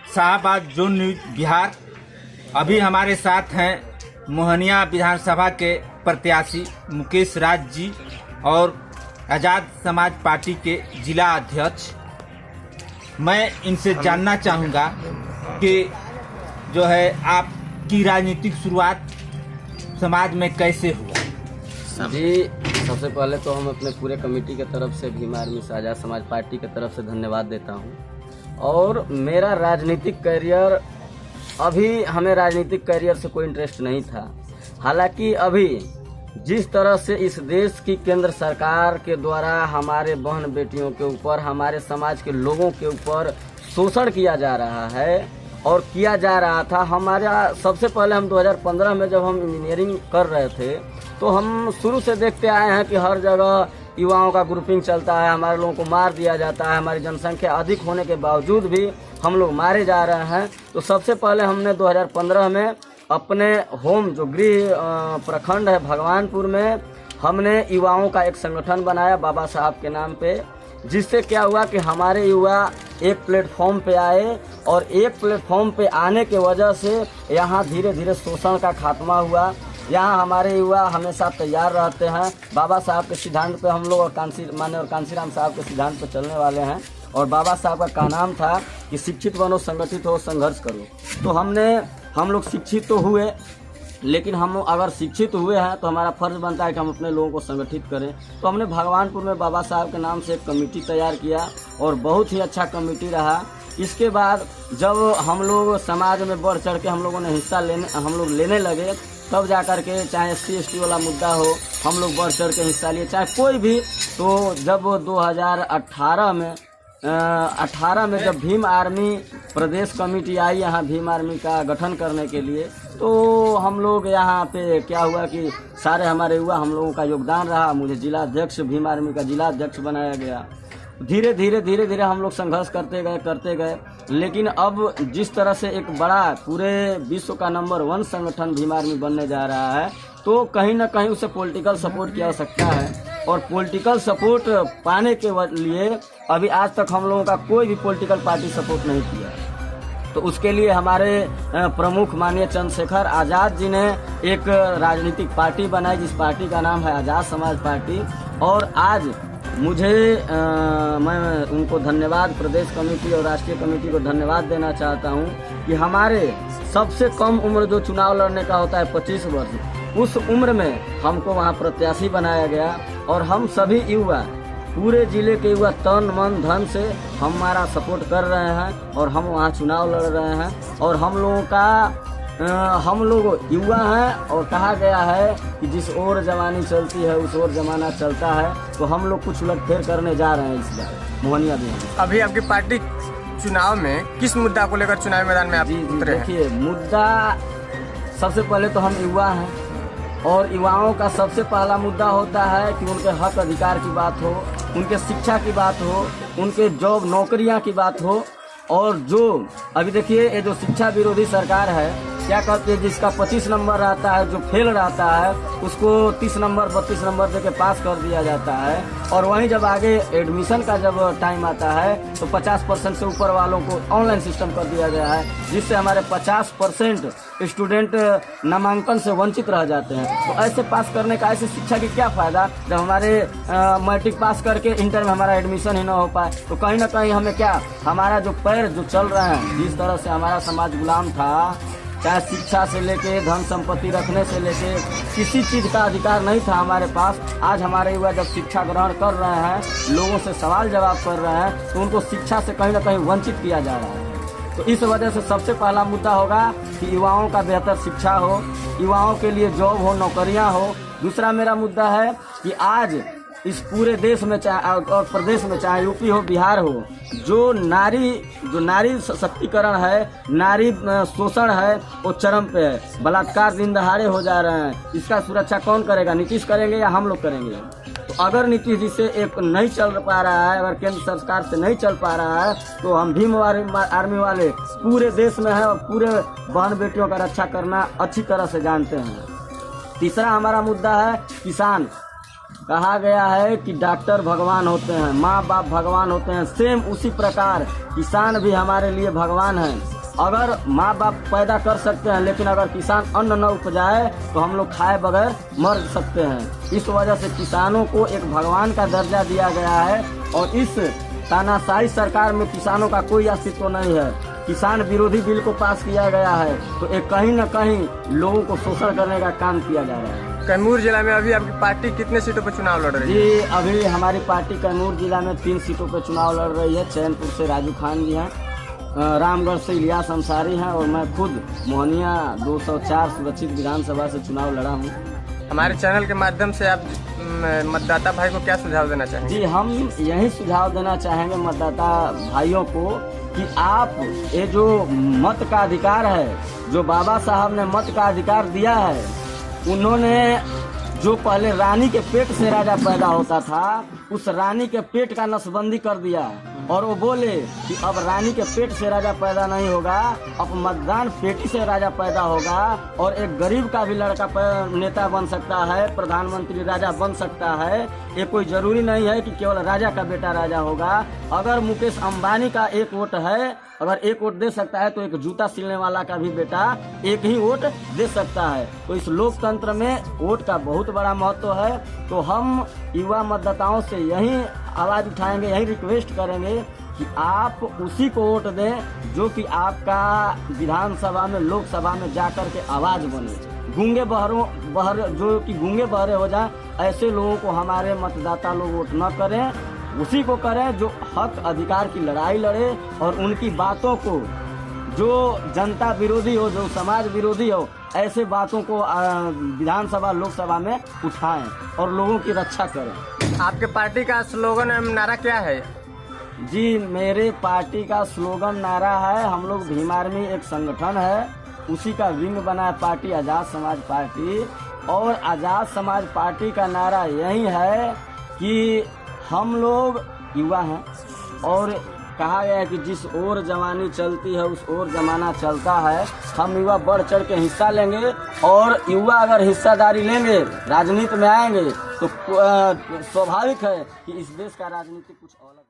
Shahabad zone news Bihar. अभी हमारे साथ हैं मोहनिया विधानसभा के प्रत्याशी मुकेश राज जी और आज़ाद समाज पार्टी के जिला अध्यक्ष। मैं इनसे जानना चाहूँगा कि जो है आपकी राजनीतिक शुरुआत समाज में कैसे हुआ। जी, सबसे पहले तो हम अपने पूरे कमेटी के तरफ से भीम आर्मी से आज़ाद समाज पार्टी की तरफ से धन्यवाद देता हूं। और मेरा राजनीतिक करियर, अभी हमें राजनीतिक करियर से कोई इंटरेस्ट नहीं था। हालांकि अभी जिस तरह से इस देश की केंद्र सरकार के द्वारा हमारे बहन बेटियों के ऊपर, हमारे समाज के लोगों के ऊपर शोषण किया जा रहा है और किया जा रहा था। हमारा सबसे पहले हम 2015 में जब हम इंजीनियरिंग कर रहे थे तो हम शुरू से देखते आए हैं कि हर जगह युवाओं का ग्रुपिंग चलता है, हमारे लोगों को मार दिया जाता है। हमारी जनसंख्या अधिक होने के बावजूद भी हम लोग मारे जा रहे हैं। तो सबसे पहले हमने 2015 में अपने होम जो गृह प्रखंड है भगवानपुर में, हमने युवाओं का एक संगठन बनाया बाबा साहब के नाम पे, जिससे क्या हुआ कि हमारे युवा एक प्लेटफॉर्म पे आए और एक प्लेटफॉर्म पे आने के वजह से यहाँ धीरे धीरे शोषण का खात्मा हुआ। यहाँ हमारे युवा हमेशा तैयार रहते हैं। बाबा साहब के सिद्धांत पे हम लोग और कांसीराम साहब के सिद्धांत पे चलने वाले हैं। और बाबा साहब का कहनाम था कि शिक्षित बनो, संगठित हो, संघर्ष करो। तो हम लोग शिक्षित तो हुए, लेकिन हम अगर शिक्षित हुए हैं तो हमारा फर्ज बनता है कि हम अपने लोगों को संगठित करें। तो हमने भगवानपुर में बाबा साहब के नाम से एक कमेटी तैयार किया और बहुत ही अच्छा कमेटी रहा। इसके बाद जब हम लोग समाज में बढ़ चढ़ के हम लोगों ने हिस्सा लेने लगे, तब जा कर के चाहे SC/ST वाला मुद्दा हो, हम लोग बढ़ चढ़ के हिस्सा लिए, चाहे कोई भी। तो जब 2018 में जब भीम आर्मी प्रदेश कमेटी आई यहाँ भीम आर्मी का गठन करने के लिए, तो हम लोग यहाँ पे क्या हुआ कि सारे हमारे युवा, हम लोगों का योगदान रहा। मुझे जिला अध्यक्ष, भीम आर्मी का जिला अध्यक्ष बनाया गया। धीरे धीरे हम लोग संघर्ष करते गए। लेकिन अब जिस तरह से एक बड़ा पूरे विश्व का नंबर 1 संगठन भीम आर्मी बनने जा रहा है, तो कहीं ना कहीं उसे पॉलिटिकल सपोर्ट की आवश्यकता है। और पॉलिटिकल सपोर्ट पाने के लिए अभी आज तक हम लोगों का कोई भी पॉलिटिकल पार्टी सपोर्ट नहीं किया। तो उसके लिए हमारे प्रमुख माननीय चंद्रशेखर आज़ाद जी ने एक राजनीतिक पार्टी बनाई, जिस पार्टी का नाम है आज़ाद समाज पार्टी। और आज मैं उनको धन्यवाद, प्रदेश कमेटी और राष्ट्रीय कमेटी को धन्यवाद देना चाहता हूं कि हमारे सबसे कम उम्र जो चुनाव लड़ने का होता है 25 वर्ष, उस उम्र में हमको वहां प्रत्याशी बनाया गया। और हम सभी युवा, पूरे जिले के युवा तन मन धन से हमारा सपोर्ट कर रहे हैं और हम वहां चुनाव लड़ रहे हैं। और हम लोग युवा हैं और कहा गया है कि जिस ओर जवानी चलती है उस ओर जमाना चलता है। तो हम लोग कुछ उलटफेर करने जा रहे हैं इस बार मोहनिया भी। अभी आपकी पार्टी चुनाव में किस मुद्दा को लेकर चुनाव मैदान में आप उतरे हैं? देखिए, मुद्दा सबसे पहले तो हम युवा हैं और युवाओं का सबसे पहला मुद्दा होता है कि उनके हक अधिकार की बात हो, उनके शिक्षा की बात हो, उनके जॉब नौकरियां की बात हो। और जो अभी देखिए, ये जो शिक्षा विरोधी सरकार है, क्या कहते हैं, जिसका 25 नंबर रहता है, जो फेल रहता है उसको 30 नंबर 32 नंबर देके पास कर दिया जाता है। और वहीं जब आगे एडमिशन का जब टाइम आता है तो 50% से ऊपर वालों को ऑनलाइन सिस्टम कर दिया गया है, जिससे हमारे 50% स्टूडेंट नामांकन से वंचित रह जाते हैं। तो ऐसे पास करने का, ऐसे शिक्षा की क्या फ़ायदा जब हमारे मैट्रिक पास करके इंटर में हमारा एडमिशन ही ना हो पाए। तो कहीं ना कहीं हमें क्या, हमारा जो पैर जो चल रहे हैं, जिस तरह से हमारा समाज गुलाम था, चाहे शिक्षा से लेके धन संपत्ति रखने से लेके किसी चीज़ का अधिकार नहीं था हमारे पास। आज हमारे युवा जब शिक्षा ग्रहण कर रहे हैं, लोगों से सवाल जवाब कर रहे हैं, तो उनको शिक्षा से कहीं ना कहीं वंचित किया जा रहा है। तो इस वजह से सबसे पहला मुद्दा होगा कि युवाओं का बेहतर शिक्षा हो, युवाओं के लिए जॉब हो, नौकरियां हो। दूसरा मेरा मुद्दा है कि आज इस पूरे देश में चाहे और प्रदेश में, चाहे यूपी हो, बिहार हो, जो नारी सशक्तिकरण है, नारी शोषण है, वो चरम पे है। बलात्कार दिन दहाड़े हो जा रहे हैं। इसका सुरक्षा कौन करेगा? नीतीश करेंगे या हम लोग करेंगे? तो अगर नीतीश जी से एक नहीं चल पा रहा है, अगर केंद्र सरकार से नहीं चल पा रहा है, तो हम भीम आर्मी वाले पूरे देश में है और पूरे बहन बेटियों का रक्षा करना अच्छी तरह से जानते हैं। तीसरा हमारा मुद्दा है किसान। कहा गया है कि डॉक्टर भगवान होते हैं, माँ बाप भगवान होते हैं, सेम उसी प्रकार किसान भी हमारे लिए भगवान हैं। अगर माँ बाप पैदा कर सकते हैं, लेकिन अगर किसान अन्न न उपजाए तो हम लोग खाए बगैर मर सकते हैं। इस वजह से किसानों को एक भगवान का दर्जा दिया गया है और इस तानाशाही सरकार में किसानों का कोई अस्तित्व नहीं है। किसान विरोधी बिल को पास किया गया है तो एक कहीं न कहीं लोगों को शोषण करने का काम किया जा रहा है। कैमूर जिला में अभी आपकी पार्टी कितने सीटों पर चुनाव लड़ रही है? जी, अभी हमारी पार्टी कैमूर जिला में 3 सीटों पर चुनाव लड़ रही है। चैनपुर से राजू खान जी हैं, रामगढ़ से इलियास अंसारी हैं और मैं खुद मोहनिया 204 सुरक्षित विधानसभा से चुनाव लड़ा हूँ। हमारे चैनल के माध्यम से आप मतदाता भाई को क्या सुझाव देना चाहेंगे? जी, हम यही सुझाव देना चाहेंगे मतदाता भाइयों को कि आप ये जो मत का अधिकार है, जो बाबा साहब ने मत का अधिकार दिया है, उन्होंने जो पहले रानी के पेट से राजा पैदा होता था उस रानी के पेट का नसबंदी कर दिया और वो बोले कि अब रानी के पेट से राजा पैदा नहीं होगा, अब मतदान पेटी से राजा पैदा होगा और एक गरीब का भी लड़का नेता बन सकता है, प्रधानमंत्री राजा बन सकता है। ये कोई जरूरी नहीं है कि केवल राजा का बेटा राजा होगा। अगर मुकेश अंबानी का एक वोट है, अगर एक वोट दे सकता है तो एक जूता सिलने वाला का भी बेटा एक ही वोट दे सकता है। तो इस लोकतंत्र में वोट का बहुत बड़ा महत्व है। तो हम युवा मतदाताओं से यही आवाज उठाएंगे, यही रिक्वेस्ट करेंगे कि आप उसी को वोट दें जो कि आपका विधानसभा में, लोकसभा में जाकर के आवाज बने। गूंगे जो कि गूंगे बहरे हो जाए, ऐसे लोगों को हमारे मतदाता लोग वोट न करें, उसी को करें जो हक अधिकार की लड़ाई लड़े और उनकी बातों को, जो जनता विरोधी हो, जो समाज विरोधी हो, ऐसे बातों को विधानसभा लोकसभा में उठाएं और लोगों की रक्षा करें। आपके पार्टी का स्लोगन एवं नारा क्या है? जी, मेरे पार्टी का स्लोगन नारा है, हम लोग भीम आर्मी एक संगठन है, उसी का विंग बना है पार्टी आज़ाद समाज पार्टी। और आज़ाद समाज पार्टी का नारा यही है कि हम लोग युवा हैं और कहा गया है कि जिस ओर जवानी चलती है उस ओर जमाना चलता है। हम युवा बढ़ चढ़ के हिस्सा लेंगे और युवा अगर हिस्सादारी लेंगे, राजनीति में आएंगे तो स्वाभाविक है कि इस देश का राजनीति कुछ अलग